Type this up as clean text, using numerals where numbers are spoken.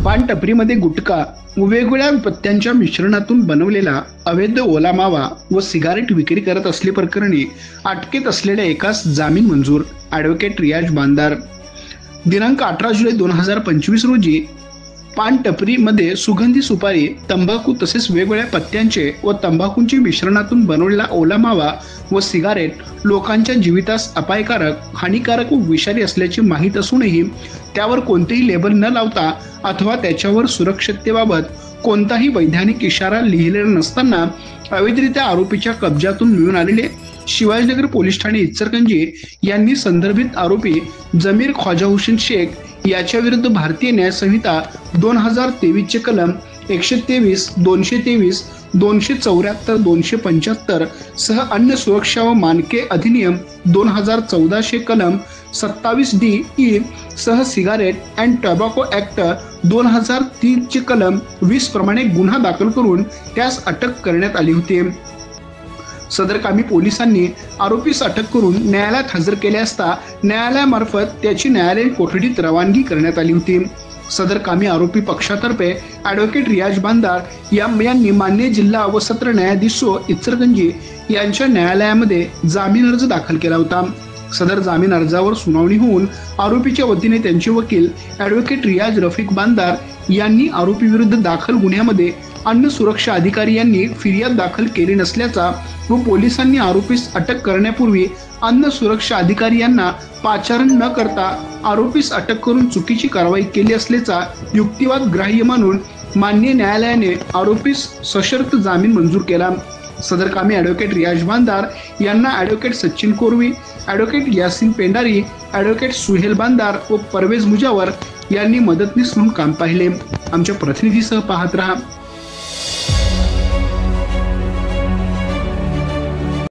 पान टपरीमध्ये गुटखा व वेगवेगळ्या पत्त्यांच्या मिश्रणातून बनवलेला अवैध ओला मावा व सिगारेट विक्री करत असल्याप्रकरणी अटकेत असलेल्या एकास जामीन मंजूर. ॲडव्होकेट रियाज बांदार. दिनांक 18 जुलै 2025 रोजी पान टपरीमध्ये सुगंधी सुपारी, तंबाखू तसेच वेगवेगळ्या पत्त्यांचे व तंबाखूंच्या मिश्रणातून बनवलेला ओला मावा व सिगारेट लोकांच्या जीवितास अपायकारक, हानिकारक व विषारी असल्याचे माहीत असूनही त्यावर कोणतेही लेबल न लावता अथवा त्याच्यावर सुरक्षिततेबाबत कोणताही वैधानिक इशारा लिहिलेला नसताना अवैधरित्या आरोपीच्या कब्जातून मिळून आलेले शिवाजीनगर पोलीस ठाणे इचलकरंजी यांनी संदर्भित आरोपी जमीर ख्वाजा हुसेन शेख याच्या विरुद्ध भारतीय न्याय संहिता 2023 चे कलम 123, 223, 274, 275 सह अन्य सुरक्षा व मानके अधिनियम 2014 चे कलम 27D सह सिगारेट अँड टोबॅको ऍक्ट 2003 चे कलम 20 प्रमाणे गुन्हा दाखल करून त्यास अटक करण्यात आली होती. सदरकामी पोलिसांनी आरोपीस अटक करून न्यायालयात हजर केले असता न्यायालयामार्फत त्याची न्यायालयीन कोठडीत रवानगी करण्यात आली होती. सदरकामी आरोपी पक्षातर्फे ॲडव्होकेट रियाज बांदार यांनी मान्य जिल्हा व सत्र न्यायाधीश इचलकरंजी यांच्या न्यायालयामध्ये जामीन अर्ज दाखल केला होता. सदर जामीन अर्जावर सुनावणी होऊन आरोपीच्या वतीने त्यांचे वकील ॲडव्होकेट रियाज रफिक बांदार यांनी आरोपी विरुद्ध दाखल गुन्ह्यामध्ये अन्न सुरक्षा अधिकारी यांनी फिर्याद दाखल केली नसल्याचा व पोलिसांनी आरोपीस अटक करण्यापूर्वी अन्न सुरक्षा अधिकारी यांना पाचारण न करता आरोपीस अटक करून चुकीची कारवाई केली असल्याचा युक्तिवाद ग्राह्य मानून मान्य न्यायालयाने आरोपीस सशर्त जामीन मंजूर केला. सदरकामी ॲडव्होकेट रियाज बांदार यांना advocate Sachin Korvi, advocate Yasin Pendari, advocate Suhel Bandar व परवेज मुजावर यांनी मदतनीस म्हणून काम पाहिले. आमच्या प्रतिनिधीसह पाहत रहा